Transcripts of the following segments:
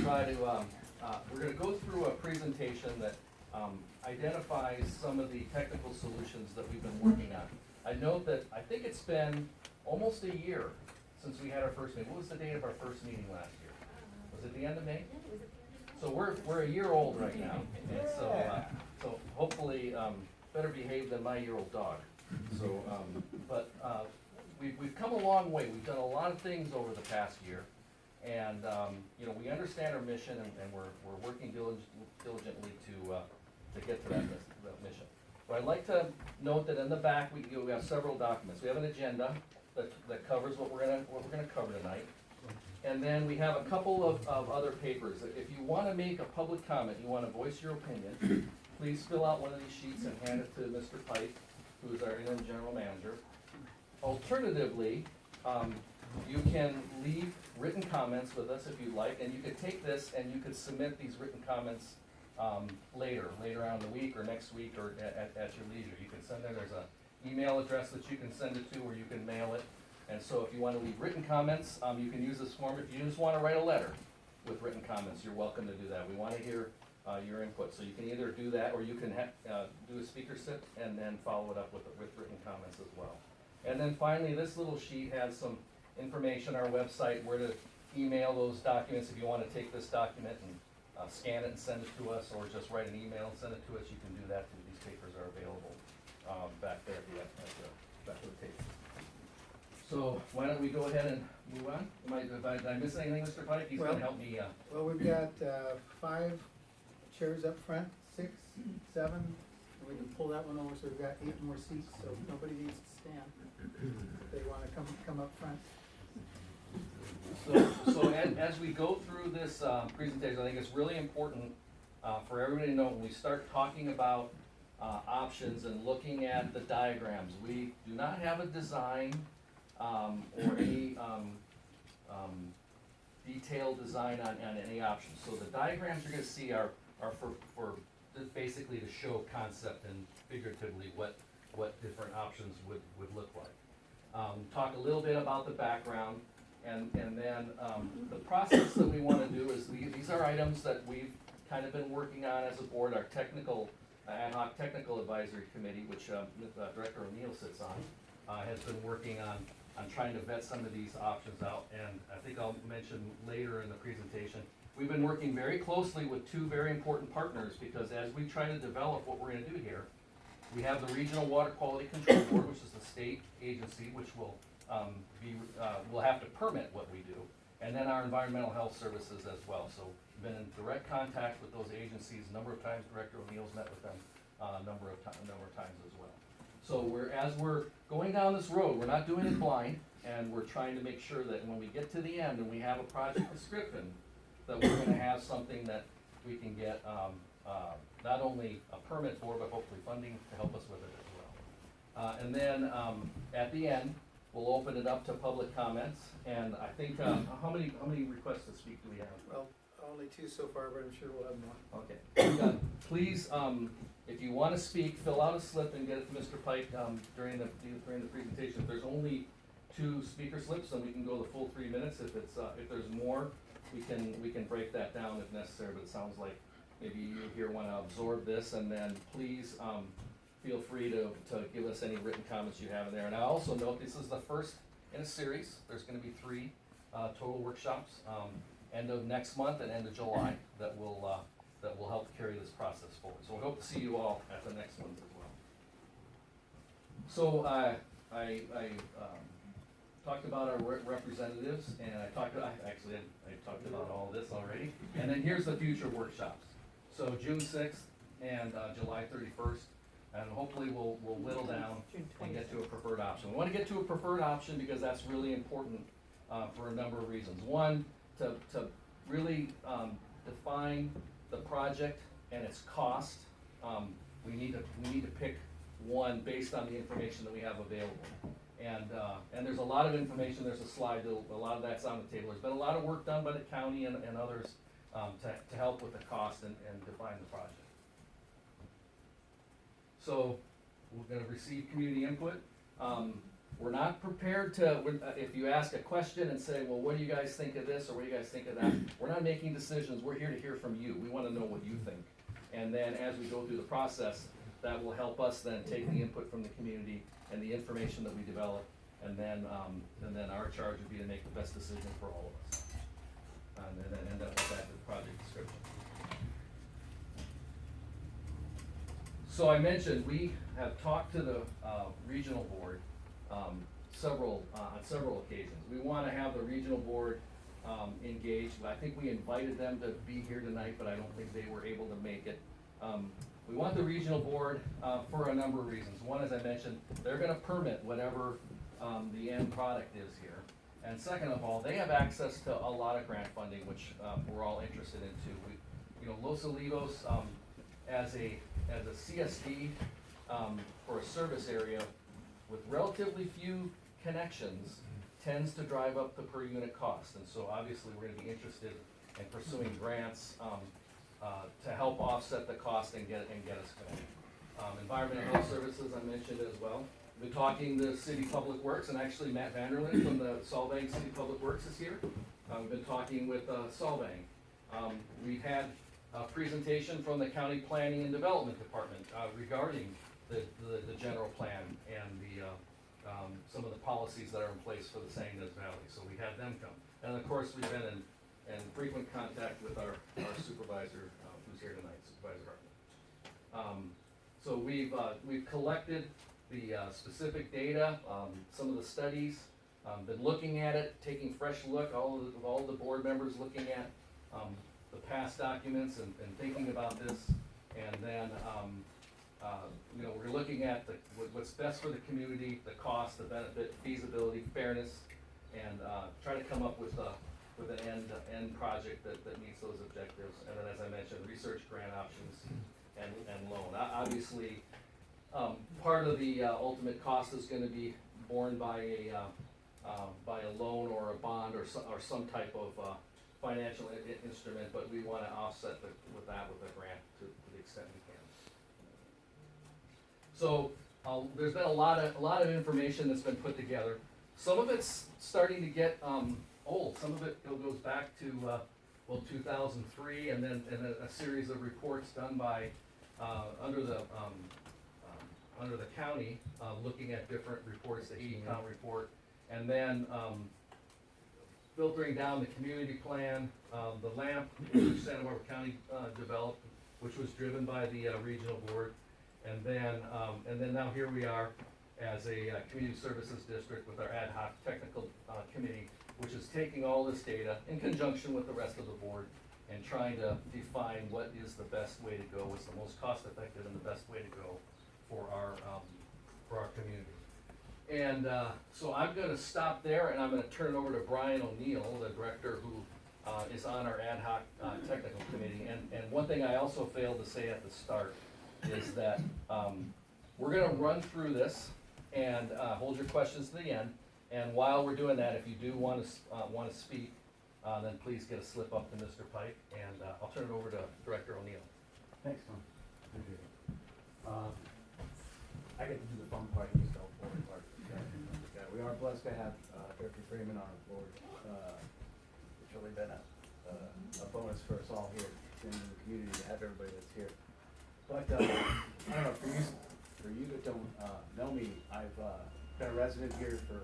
try to, we're gonna go through a presentation that identifies some of the technical solutions that we've been working on. I note that, I think it's been almost a year since we had our first meeting. What was the date of our first meeting last year? Was it the end of May? So we're a year old right now, and so hopefully, better behaved than my year-old dog. So, we've come a long way. We've done a lot of things over the past year, and, we understand our mission, and we're working diligently to get to that mission. But I'd like to note that in the back, we have several documents. We have an agenda that covers what we're gonna cover tonight. And then we have a couple of other papers. If you wanna make a public comment, you wanna voice your opinion, please fill out one of these sheets and hand it to Mr. Pike, who is our interim general manager. Alternatively, you can leave written comments with us if you'd like, and you could take this and you could submit these written comments later on in the week or next week or at your leisure. You can send there's an email address that you can send it to, or you can mail it. And so if you want to leave written comments, you can use this form. If you just want to write a letter with written comments, you're welcome to do that. We want to hear your input. So you can either do that, or you can do a speaker sit and then follow it up with written comments as well. And then finally, this little sheet has some information on our website, where to email those documents. If you want to take this document and scan it and send it to us, or just write an email and send it to us, you can do that too. These papers are available back there at the back of the table. So why don't we go ahead and move on? Did I miss anything, Mr. Pike? He's gonna help me. Well, we've got 5 chairs up front, 6, 7, and we can pull that one over, so we've got 8 more seats, so nobody needs to stand if they wanna come up front. So as we go through this presentation, I think it's really important for everybody to know, when we start talking about options and looking at the diagrams, we do not have a design or any detailed design on any options. So the diagrams you're gonna see are for basically to show concept and figuratively what different options would look like. Talk a little bit about the background, and then the process that we wanna do is, these are items that we've kind of been working on as a board. Our technical, ad hoc technical advisory committee, which Director O'Neill sits on, has been working on trying to vet some of these options out, and I think I'll mention later in the presentation, we've been working very closely with 2 very important partners, because as we try to develop what we're gonna do here, we have the Regional Water Quality Control Board, which is the state agency, which will will have to permit what we do, and then our environmental health services as well. So we've been in direct contact with those agencies a number of times. Director O'Neill's met with them a number of times as well. So as we're going down this road, we're not doing it blind, and we're trying to make sure that when we get to the end and we have a project description, that we're gonna have something that we can get not only a permit for, but hopefully funding to help us with it as well. And then at the end, we'll open it up to public comments, and I think, how many requests to speak do we have? Well, only 2 so far, but I'm sure we'll have more. Okay. Please, if you wanna speak, fill out a slip and get it to Mr. Pike during the presentation. If there's only 2 speaker slips, then we can go the full 3 minutes. If there's more, we can break that down if necessary, but it sounds like maybe you here wanna absorb this, and then please, feel free to give us any written comments you have in there. And I also note this is the first in a series. There's gonna be 3 total workshops, end of next month and end of July, that will help carry this process forward. So we hope to see you all at the next one as well. So I talked about our representatives, and I talked about all this already. And then here's the future workshops. So June 6th and July 31st. And hopefully we'll whittle down and get to a preferred option. We want to get to a preferred option because that's really important for a number of reasons. One, to really define the project and its cost. We need to pick one based on the information that we have available. And there's a lot of information. There's a slide. A lot of that's on the table. There's been a lot of work done by the county and others to help with the cost and define the project. So we're going to receive community input. We're not prepared to, if you ask a question and say, well, what do you guys think of this, or what do you guys think of that? We're not making decisions, we're here to hear from you, we wanna know what you think. And then as we go through the process, that will help us then take the input from the community and the information that we develop, and then our charge would be to make the best decision for all of us. And then end up with that project description. So I mentioned, we have talked to the regional board on several occasions. We wanna have the regional board engaged. I think we invited them to be here tonight, but I don't think they were able to make it. We want the regional board for a number of reasons. One, as I mentioned, they're gonna permit whatever the end product is here. And second of all, they have access to a lot of grant funding, which we're all interested in too. Los Olivos, as a CSD for a service area with relatively few connections, tends to drive up the per unit cost. And so obviously, we're gonna be interested in pursuing grants to help offset the cost and get us going. Environmental health services, I mentioned as well. We've been talking to City Public Works, and actually Matt Vanderlyn from the Solvang City Public Works is here. We've been talking with Solvang. We've had a presentation from the County Planning and Development Department regarding the general plan and some of the policies that are in place for the San Ynez Valley. So we had them come. And of course, we've been in frequent contact with our supervisor, who's here tonight, Supervisor Hartman. So we've collected the specific data, some of the studies, been looking at it, taking fresh look, all the board members looking at the past documents and thinking about this. And then, we're looking at what's best for the community, the cost, the benefit, feasibility, fairness, and try to come up with an end project that meets those objectives. And then, as I mentioned, research, grant options, and loan. Obviously, part of the ultimate cost is gonna be borne by a loan or a bond or some type of financial instrument, but we wanna offset with a grant to the extent we can. So, there's been a lot of information that's been put together. Some of it's starting to get old. Some of it goes back to 2003, and then a series of reports done by under the county, looking at different reports, the EECOM report, and then filtering down the community plan, the LAMP, which Santa Barbara County developed, which was driven by the regional board, and then now here we are as a community services district with our ad hoc technical committee, which is taking all this data in conjunction with the rest of the board and trying to define what is the best way to go, what's the most cost effective and the best way to go for our community. And so I'm gonna stop there, and I'm gonna turn it over to Brian O'Neill, the director who is on our ad hoc technical committee. And one thing I also failed to say at the start is that we're gonna run through this and hold your questions to the end. And while we're doing that, if you do wanna speak, then please get a slip up to Mr. Pike, and I'll turn it over to Director O'Neill. Thanks, Tom. Appreciate it. I get to do the fun part, you go forward part. We are blessed to have Director Freeman on our board. It's really been a bonus for us all here in the community to have everybody that's here. But I don't know, for you that don't know me, I've been a resident here for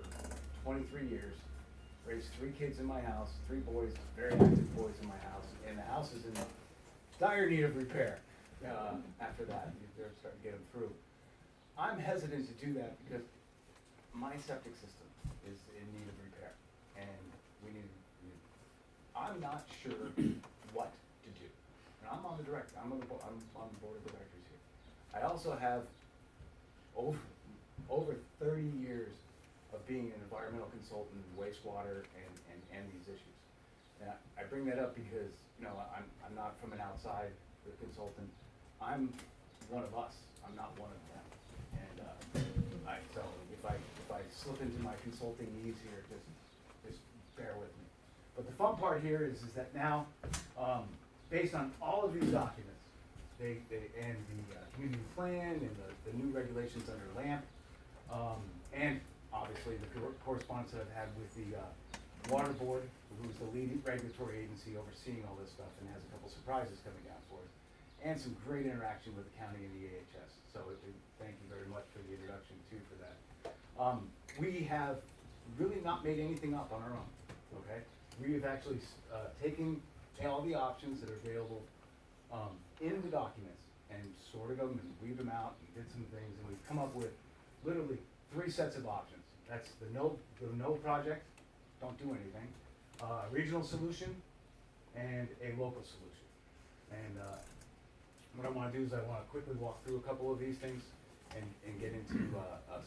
23 years, raised 3 kids in my house, 3 boys, very active boys in my house, and the house is in dire need of repair. After that, they're starting to get them through. I'm hesitant to do that because my septic system is in need of repair, and I'm not sure what to do. And I'm on the board of directors here. I also have over 30 years of being an environmental consultant in wastewater and these issues. And I bring that up because, I'm not from an outside consultant. I'm one of us. I'm not one of them. And so if I slip into my consulting ease here, just bear with me. But the fun part here is that now, based on all of these documents, and the community plan and the new regulations under LAMP, and obviously, the correspondence that I've had with the water board, who's the lead regulatory agency overseeing all this stuff and has a couple surprises coming down for us, and some great interaction with the county and the AHS. So thank you very much for the introduction too for that. We have really not made anything up on our own, okay? We have actually taken all the options that are available in the documents and sorted them and weaved them out and did some things, and we've come up with literally 3 sets of options. That's the no project, don't do anything, regional solution, and a local solution. And what I wanna do is I wanna quickly walk through a couple of these things and get into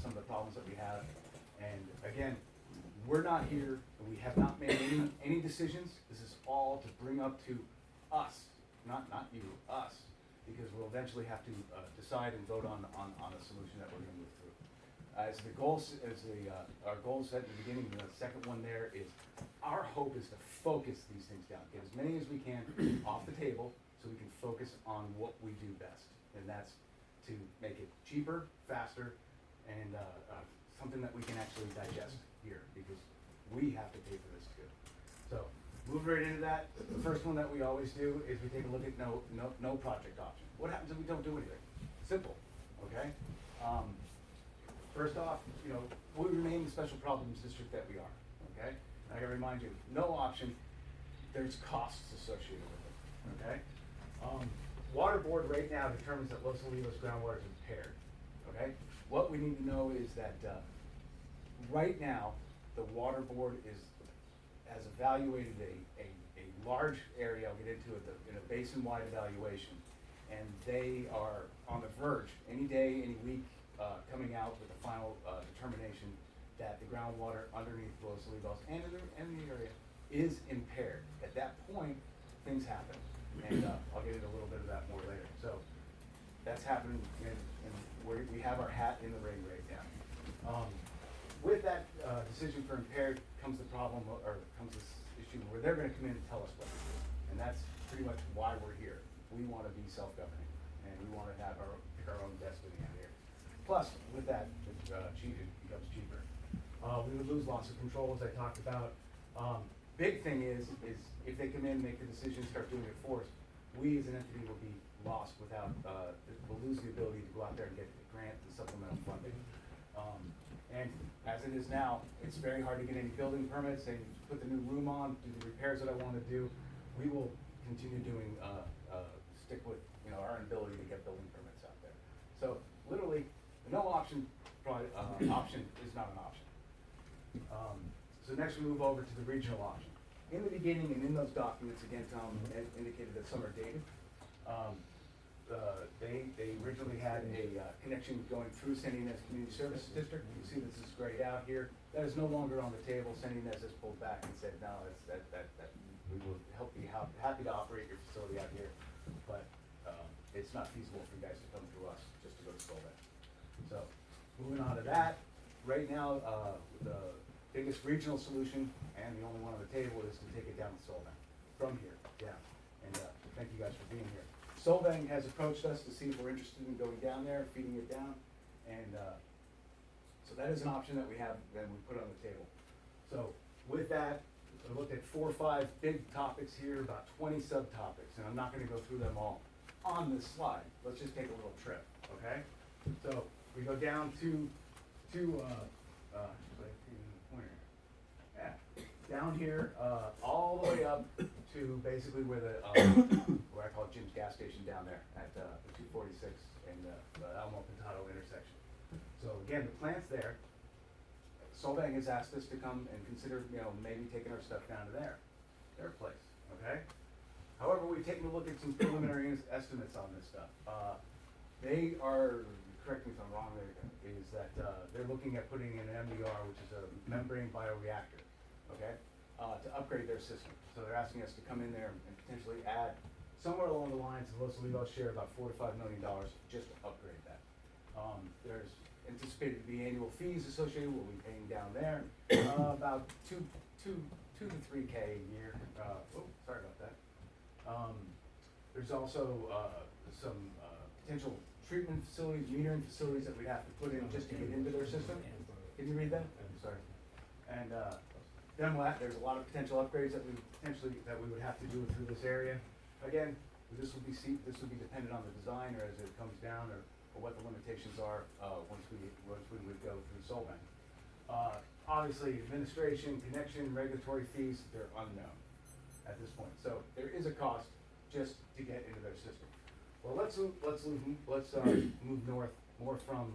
some of the problems that we have. And again, we're not here, and we have not made any decisions. This is all to bring up to us, not you, us, because we'll eventually have to decide and vote on a solution that we're gonna move through. Our goal set in the beginning, the second one there is, our hope is to focus these things down, get as many as we can off the table, so we can focus on what we do best. And that's to make it cheaper, faster, and something that we can actually digest here, because we have to pay for this too. So, move right into that. The first one that we always do is we take a look at no project option. What happens if we don't do anything? Simple, okay? First off, we remain the special problems district that we are, okay? And I gotta remind you, no option, there's costs associated with it, okay? Water board right now determines that Los Olivos groundwater is impaired, okay? What we need to know is that, right now, the water board has evaluated a large area, I'll get into it, in a basin-wide evaluation, and they are on the verge, any day, any week, coming out with a final determination that the groundwater underneath Los Olivos and in the area is impaired. At that point, things happen, and I'll get into a little bit of that more later. So that's happening, and we have our hat in the ring right now. With that decision for impaired comes the problem, or comes this issue where they're gonna come in and tell us what to do. And that's pretty much why we're here. We wanna be self-governing, and we wanna pick our own destiny out here. Plus, with that, it becomes cheaper. We would lose loss of control, as I talked about. Big thing is if they come in, make the decision, start doing it for us, we as an entity will be lost without, we'll lose the ability to go out there and get the grant and supplemental funding. And as it is now, it's very hard to get any building permits, and put the new room on, do the repairs that I wanna do. We will continue doing, stick with, our inability to get building permits out there. So literally, the no option, option is not an option. So next we move over to the regional option. In the beginning and in those documents, again, Tom indicated that some are dated. They originally had a connection going through San Ynez Community Services District. You see this is grayed out here. That is no longer on the table. San Ynez has pulled back and said, no, that we will be happy to operate your facility out here, but it's not feasible for you guys to come through us just to go to Solvay. So, moving on to that, right now, the biggest regional solution, and the only one on the table, is to take it down to Solvang, from here down. And thank you guys for being here. Solvang has approached us to see if we're interested in going down there, feeding it down, and so that is an option that we have, then we put on the table. So with that, I looked at 4 or 5 big topics here, about 20 subtopics, and I'm not gonna go through them all on this slide. Let's just take a little trip, okay? So we go down to down here, all the way up to basically where the, where I call it Jim's gas station down there at the 246 and the Alamo Pintado intersection. So again, the plant's there. Solvang has asked us to come and consider, maybe taking our stuff down to their place, okay? However, we've taken a look at some preliminary estimates on this stuff. They are, correct me if I'm wrong there, is that they're looking at putting in an MBR, which is a membrane bioreactor, okay, to upgrade their system. So they're asking us to come in there and potentially add somewhere along the lines of Los Olivos share about $4 to $5 million just to upgrade that. There's anticipated to be annual fees associated with what we're paying down there, about two to 3K a year. Sorry about that. There's also some potential treatment facilities, metering facilities that we'd have to put in just to get into their system. Can you read that? I'm sorry. And, then there's a lot of potential upgrades that we would have to do through this area. Again, this would be dependent on the design or as it comes down or what the limitations are, once we would go through Solvang. Obviously, administration, connection, regulatory fees, they're unknown at this point. So there is a cost just to get into their system. Well, let's move north, more from,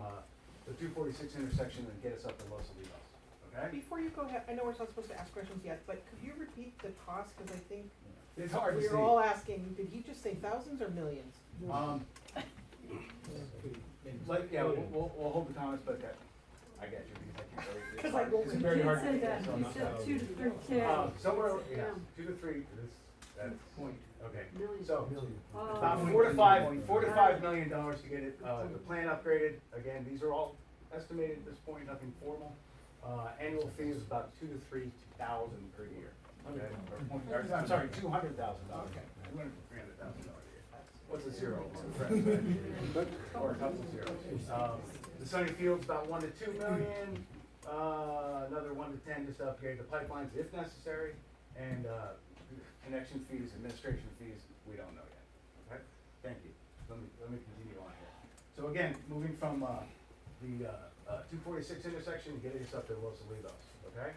the 246 intersection and get us up to Los Olivos, okay? Before you go ahead, I know we're not supposed to ask questions yet, but could you repeat the cost, cause I think It's hard to see. we're all asking, did he just say thousands or millions? Like, yeah, we'll hold the comments, but I get you, because I can't really. 'Cause I won't- It's very hard to He did get say that, this on he the said side. 2 to 3 K. Somewhere, yeah, Yeah. 2 to 3, that's point, okay. Million. So, Oh. about $4 to $5 million to get it, the plant upgraded. Again, these are all estimated at this point, nothing formal. Annual fee is about $2,000 to $3,000 per year, okay? I'm sorry, $200,000. Okay. $200,000 to $300,000 a year. What's a zero? Or a couple zeros. The Sunny Field's about 1 to 2 million, another 1 to 10 just to upgrade the pipelines if necessary, and, connection fees, administration fees, we don't know yet, okay? Thank you. Let me continue on here. So again, moving from, the 246 intersection, getting us up to Los Olivos, okay?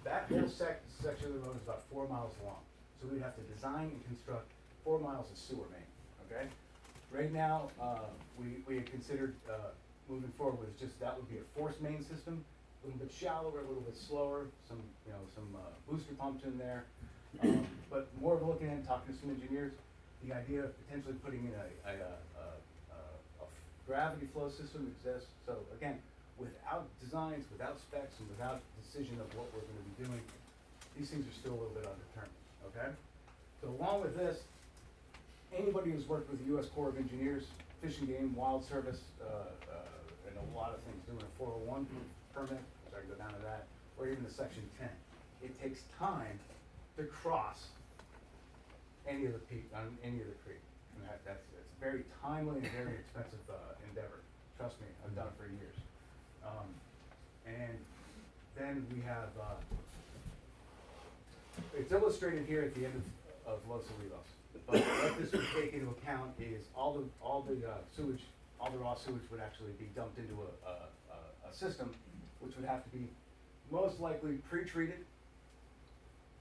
That whole section of the road is about 4 miles long, so we'd have to design and construct 4 miles of sewer main, okay? Right now, we had considered, moving forward with just, that would be a forced main system, a little bit shallower, a little bit slower, some booster pumps in there. But more of looking at, talking to some engineers, the idea of potentially putting in a gravity flow system exists. So again, without designs, without specs, and without decision of what we're gonna be doing, these things are still a little bit undetermined, okay? So along with this, anybody who's worked with the U.S. Corps of Engineers, Fish and Game, Wild Service, and a lot of things, doing a 401 permit, which I can go down to that, or even a Section 10. It takes time to cross any of the creek, and that's a very timely and very expensive endeavor. Trust me, I've done it for years. And then we have, it's illustrated here at the end of Los Olivos. But what this would take into account is all the sewage, all the raw sewage would actually be dumped into a system, which would have to be most likely pre-treated,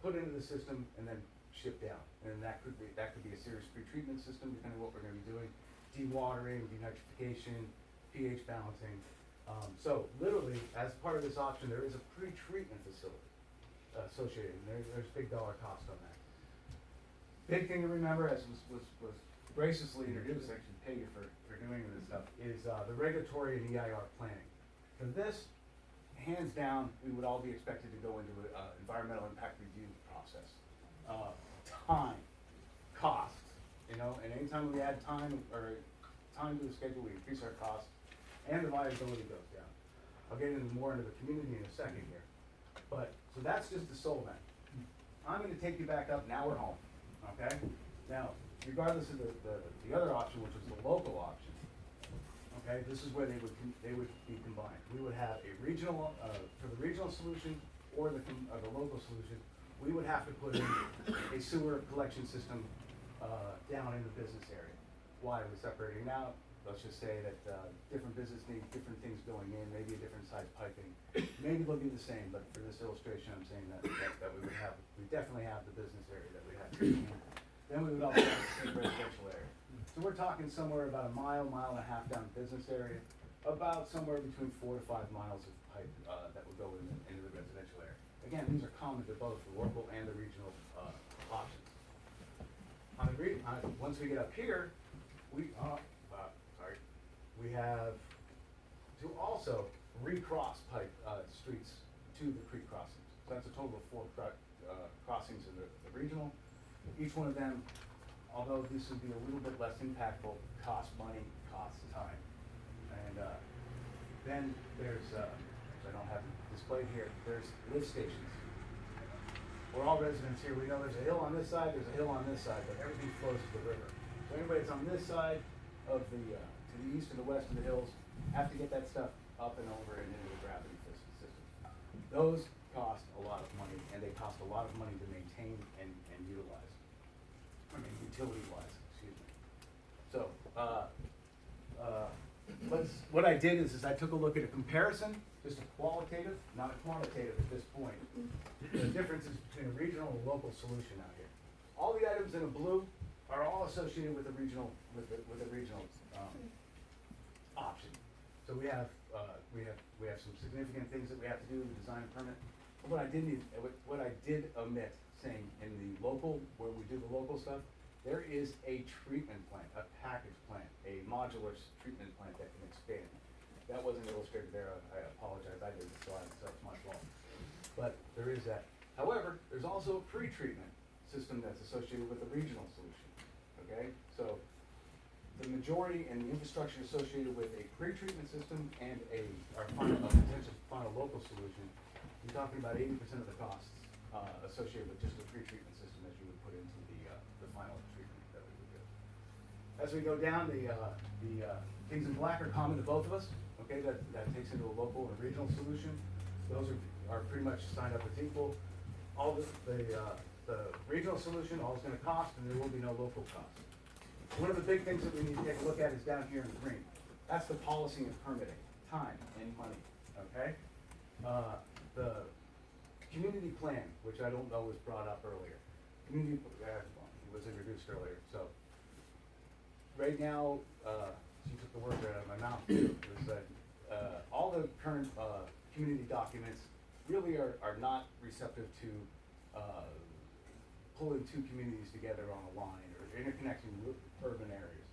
put into the system, and then shipped down. And that could be a serious pre-treatment system, depending on what we're gonna be doing, dewatering, denitrification, pH balancing. So literally, as part of this option, there is a pre-treatment facility associated, and there's big dollar cost on that. Big thing to remember, as was graciously introduced, I should pay you for doing this stuff, is the regulatory and EIR planning. For this, hands down, we would all be expected to go into an environmental impact review process. Time, costs, and anytime we add time to the schedule, we increase our costs, and the viability goes down. I'll get more into the community in a second here. But, so that's just the Solvang. I'm gonna take you back up, now we're home, okay? Now, regardless of the other option, which was the local option, okay, this is where they would be combined. We would have a regional, for the regional solution or the local solution, we would have to put in a sewer collection system down in the business area. Why are we separating out? Let's just say that different business needs different things going in, maybe a different size piping, maybe they'll be the same, but for this illustration, I'm saying that we definitely have the business area that we have. Then we would also have the same residential area. So we're talking somewhere about a mile and a half down the business area, about somewhere between 4 to 5 miles of pipe that would go into the residential area. Again, these are common to both the local and the regional options. Once we get up here, we have to also recross pipe streets to the creek crossings. So that's a total of 4 crossings in the regional. Each one of them, although this would be a little bit less impactful, costs money, costs time. And then there's, which I don't have displayed here, there's lift stations. We're all residents here, we know there's a hill on this side, there's a hill on this side, but everything flows to the river. So anybody that's on this side of the, to the east and the west of the hills, have to get that stuff up and over and into the gravity system. Those cost a lot of money, and they cost a lot of money to maintain and utilize. I mean, utility-wise, excuse me. So, what I did is I took a look at a comparison, just a qualitative, not a quantitative at this point. The differences between a regional and local solution out here. All the items in a blue are all associated with a regional, with a regional, option. So we have some significant things that we have to do, design a permit. But what I did omit saying in the local, where we do the local stuff, there is a treatment plant, a package plant, a modular treatment plant that can expand. That wasn't illustrated there, I apologize, I did the slide, so it's my fault. But there is that. However, there's also a pre-treatment system that's associated with the regional solution, okay? So the majority and the infrastructure associated with a pre-treatment system and a potential final local solution, you're talking about 80% of the costs associated with just the pre-treatment system as you would put into the final treatment that we would do. As we go down, the things in black are common to both of us, okay? That takes into a local and a regional solution. Those are pretty much signed up as equal. All the regional solution, all it's gonna cost, and there will be no local cost. One of the big things that we need to take a look at is down here in green. That's the policy and permitting, time and money, okay? The community plan, which I don't know was brought up earlier. Community, it was introduced earlier, so. Right now, you took the words right out of my mouth too, is that, all the current, community documents really are not receptive to, pulling two communities together on a line or interconnecting urban areas.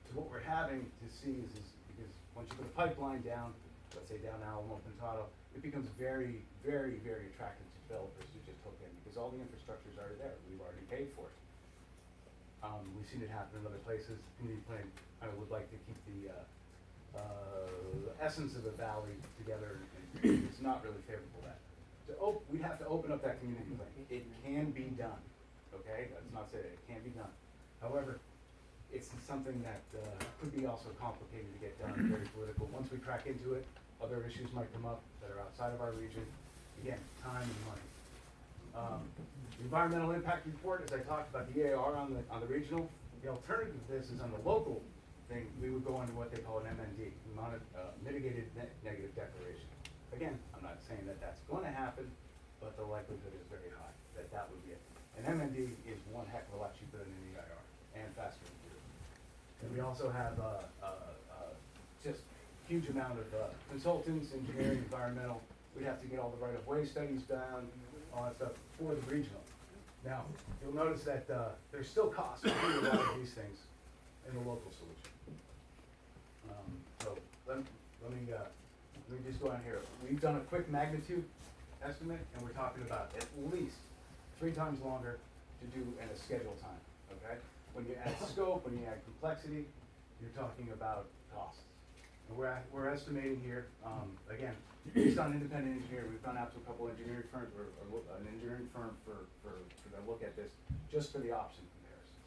So what we're having to see is because once you put a pipeline down, let's say down Alamo Pintado, it becomes very, very, very attractive to developers to just hook in because all the infrastructure is already there. We've already paid for it. We've seen it happen in other places. Community plan, I would like to keep the essence of the valley together, and it's not really favorable to that. So we'd have to open up that community plan. It can be done, okay? That's not saying it can be done. However, it's something that could be also complicated to get done, very political. Once we crack into it, other issues might come up that are outside of our region. Again, time and money. The environmental impact report, as I talked about the EAR on the regional, the alternative to this is on the local thing, we would go into what they call an MND, mitigated negative declaration. Again, I'm not saying that that's going to happen, but the likelihood is very high that that would be it. An MND is one heck of a lot cheaper than an EIR and faster to do. And we also have just huge amount of consultants, engineering, environmental. We'd have to get all the right-of-way studies done, all that stuff for the regional. Now, you'll notice that there's still costs to do a lot of these things in the local solution. So let me just go on here. We've done a quick magnitude estimate, and we're talking about at least 3 times longer to do in a schedule time, okay? When you add scope, when you add complexity, you're talking about costs. And we're estimating here, again, based on independent engineering, we've gone out to a couple engineering firms, or an engineering firm for to look at this, just for the option comparison,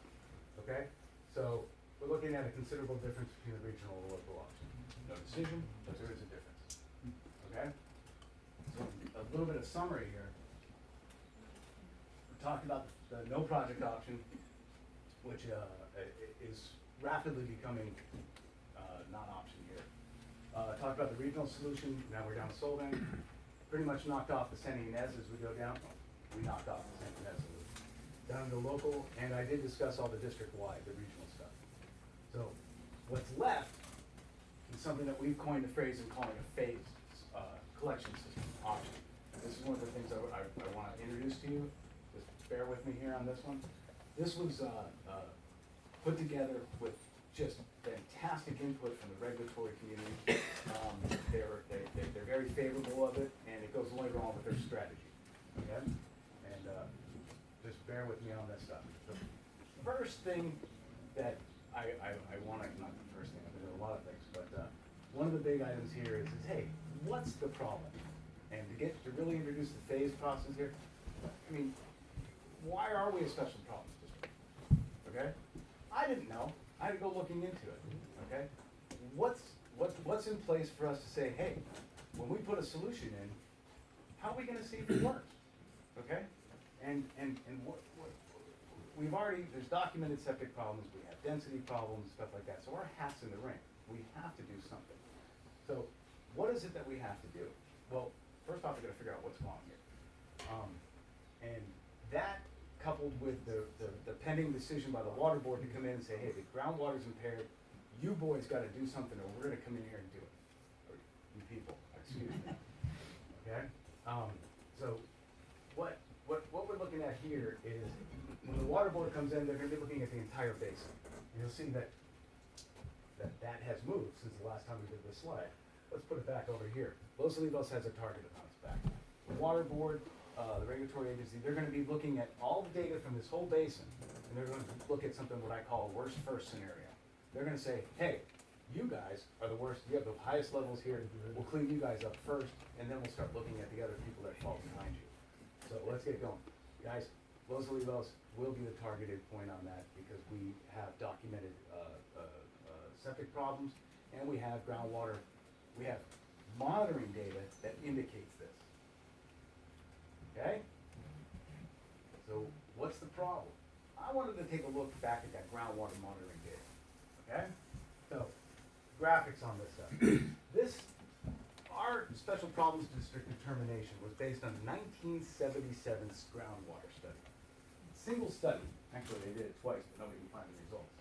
okay? So we're looking at a considerable difference between the regional and the local option. No decision, but there is a difference, okay? So a little bit of summary here. We're talking about the no project option, which is rapidly becoming non-option here. Talked about the regional solution, now we're down to Solvang. Pretty much knocked off the San Ynez as we go down. We knocked off the San Ynez solution. Down to local, and I did discuss all the district-wide, the regional stuff. So what's left is something that we've coined the phrase and calling a phased collection system option. This is one of the things I want to introduce to you. Just bear with me here on this one. This was put together with just fantastic input from the regulatory community. They're very favorable of it, and it goes along with their strategy. Okay? And just bear with me on this stuff. The first thing that I want to, not the first thing, I'm going to do a lot of things, but one of the big items here is hey, what's the problem? And to really introduce the phase process here, I mean, why are we a special problems district? Okay? I didn't know. I had to go looking into it. Okay? What's what's in place for us to say, hey, when we put a solution in, how are we gonna see if it works? Okay? And we've already, there's documented septic problems, we have density problems, stuff like that, so our hat's in the ring. We have to do something. So, what is it that we have to do? Well, first off, we gotta figure out what's wrong here. And that coupled with the pending decision by the water board to come in and say, hey, the groundwater's impaired, you boys gotta do something, or we're gonna come in here and do it. Or you people, excuse me. Okay? So, what we're looking at here is, when the water board comes in, they're gonna be looking at the entire basin. And you'll see that has moved since the last time we did this slide. Let's put it back over here. Los Olivos has a target on its back. The water board, the regulatory agency, they're gonna be looking at all the data from this whole basin, and they're gonna look at something what I call a worst first scenario. They're gonna say, hey, you guys are the worst, you have the highest levels here, we'll clean you guys up first, and then we'll start looking at the other people that fall behind you. So let's get going. Guys, Los Olivos will be the targeted point on that, because we have documented septic problems, and we have groundwater, we have monitoring data that indicates this. Okay? So what's the problem? I wanted to take a look back at that groundwater monitoring data. Okay? So, graphics on this stuff. This, our special problems district determination was based on 1977 groundwater study. Single study. Actually, they did it twice, but nobody can find the results.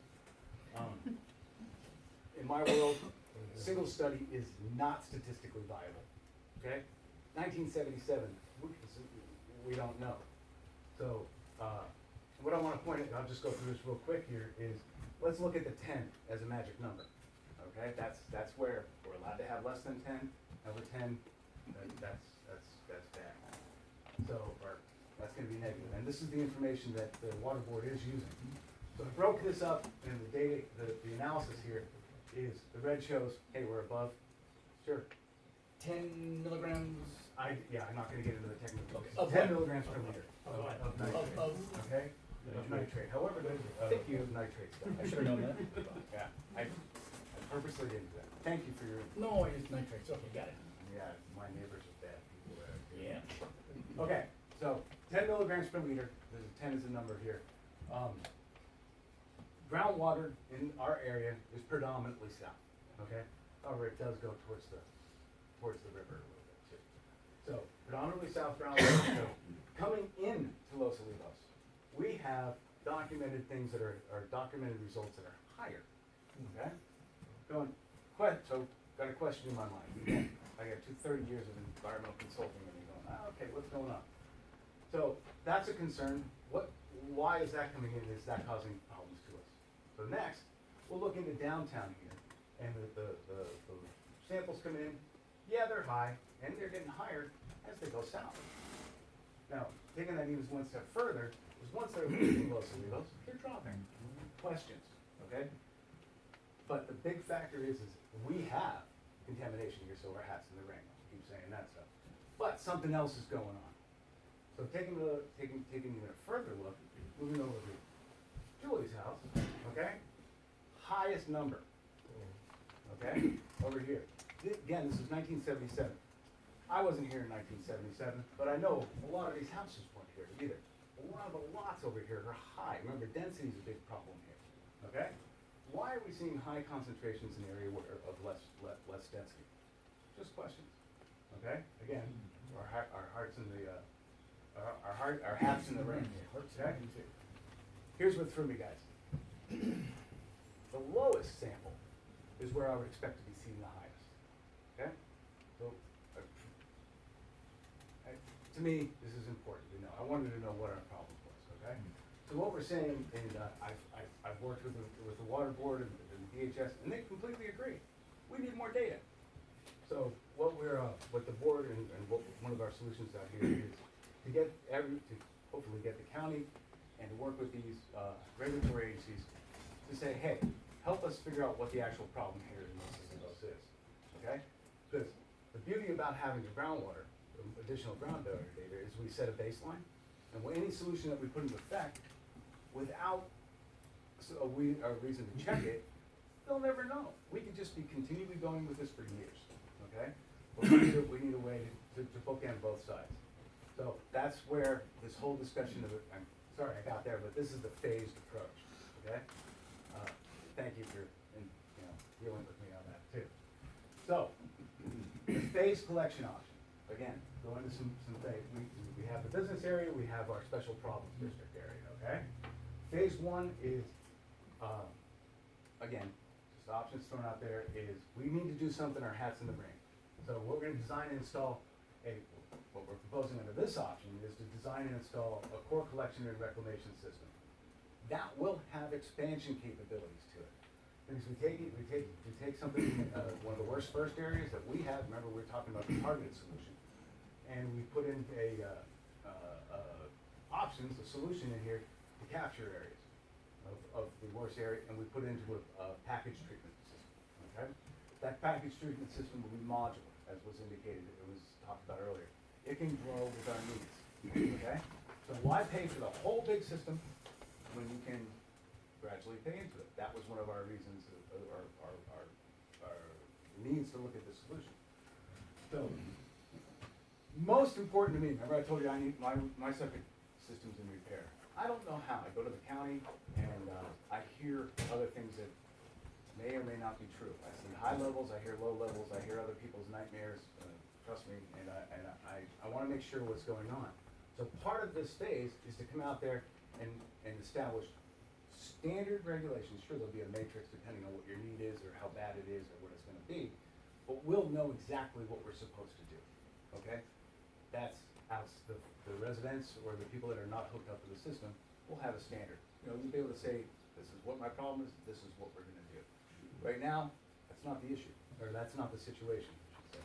In my world, single study is not statistically viable. Okay? 1977, we don't know. So, what I want to point out, I'll just go through this real quick here, is let's look at the 10 as a magic number. Okay, that's where we're allowed to have less than 10. Over 10, that's bad. So, or that's going to be negative. And this is the information that the water board is using. So I broke this up, and the data, the analysis here is the red shows, hey, we're above. Sure. 10 milligrams. I'm not going to get into the technical. Okay. Of 10 what? milligrams per liter of nitrate. Okay. Of nitrate. However, there's Thank you. nitrate stuff. I should have known that. Yeah, I purposely didn't do that. Thank you for your. No, I used nitrates, okay, got it. Yeah, my neighbors are bad people there. Yeah. Okay, so 10 milligrams per liter, there's a 10 is the number here. Groundwater in our area is predominantly south, okay? However, it does go towards the river a little bit too. So predominantly south groundwater, so coming in to Los Olivos, we have documented things that are documented results that are higher, okay? So, got a question in my mind. Again, I got 30 years of environmental consulting, and you're going, okay, what's going on? So, that's a concern. Why is that coming in? Is that causing problems to us? So next, we'll look into downtown here, and the samples come in. Yeah, they're high, and they're getting higher as they go south. Now, taking that even one step further, is once they're leaving Los Olivos, they're dropping. Questions, okay? But the big factor is we have contamination here, so our hat's in the ring. I keep saying that stuff. But something else is going on. So taking even a further look, moving over to Julie's house, okay? Highest number, okay? Over here. Again, this is 1977. I wasn't here in 1977, but I know a lot of these houses weren't here either. A lot of the lots over here are high. Remember, density is a big problem here, okay? Why are we seeing high concentrations in the area of less density? Just questions, okay? Again, our hearts in the, our hats in the ring, okay? Here's what threw me, guys. The lowest sample is where I would expect to be seeing the highest, okay? So, to me, this is important to know. I wanted to know what our problem was, okay? So what we're saying, and I've worked with the water board and the DHS, and they completely agree. We need more data. So what the board and what one of our solutions out here is to hopefully get the county and to work with these regulatory agencies to say, hey, help us figure out what the actual problem here in Los is, okay? Because the beauty about having the groundwater, additional groundwater data, is we set a baseline, and any solution that we put into effect without a reason to check it, they'll never know. We could just be continually going with this for years, okay? But we need a way to bookend both sides. So that's where this whole discussion of it, I'm sorry I got there, but this is the phased approach, okay? Thank you for, dealing with me on that too. So, the phased collection option, again, go into some phase, we have the business area, we have our special problems district area, okay? Phase one is, again, just options thrown out there, is we need to do something, our hat's in the ring. So we're gonna design and install what we're proposing under this option is to design and install a core collection and reclamation system. That will have expansion capabilities to it. Because we take something, one of the worst first areas that we have, remember we were talking about the targeted solution, and we put in options, a solution in here to capture areas of the worst area, and we put into a package treatment system, okay? That package treatment system will be modular, as was indicated, it was talked about earlier. It can grow with our needs, okay? So why pay for the whole big system when you can gradually pay into it? That was one of our reasons, our needs to look at the solution. So, most important to me, remember I told you I need my septic system's in repair. I don't know how. I go to the county and I hear other things that may or may not be true. I see high levels, I hear low levels, I hear other people's nightmares, trust me, and I wanna make sure what's going on. So part of this phase is to come out there and establish standard regulations. Sure, there'll be a matrix depending on what your need is or how bad it is or what it's gonna be, but we'll know exactly what we're supposed to do, okay? That's how the residents or the people that are not hooked up to the system will have a standard. You'll be able to say, this is what my problem is, this is what we're gonna do. Right now, that's not the issue, or that's not the situation, I should say,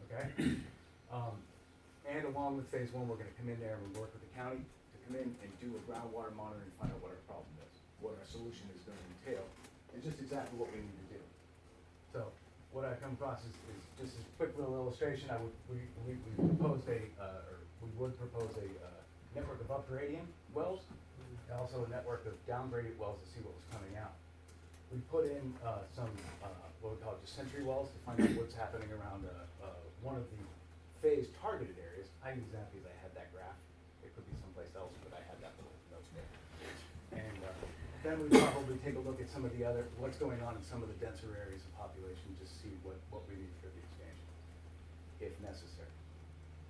okay? And along with phase one, we're gonna come in there and we work with the county to come in and do a groundwater monitor and find out what our problem is, what our solution is gonna entail, and just exactly what we need to do. So, what I come across is just a quick little illustration. We proposed we would propose a network of upgrading wells, and also a network of downgraded wells to see what was coming out. We put in some, what we call just sentry wells to find out what's happening around one of the phased targeted areas. I use that because I had that graph. It could be someplace else, but I had that little note there. And then we probably take a look at some of the other, what's going on in some of the denser areas of population, just see what we need for the expansion, if necessary.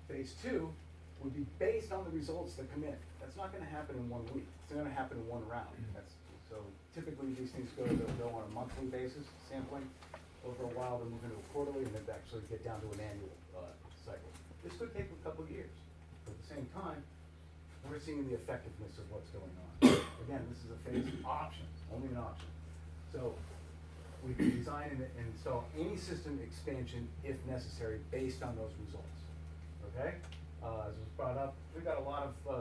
Phase two would be based on the results that come in. That's not gonna happen in 1 week. It's gonna happen in one round. So typically these things they'll go on a monthly basis, sampling. Over a while, they'll move into a quarterly and then actually get down to an annual cycle. This could take a couple of years. But at the same time, we're seeing the effectiveness of what's going on. Again, this is a phased option, only an option. So we can design and install any system expansion if necessary based on those results, okay? As was brought up, we've got a lot of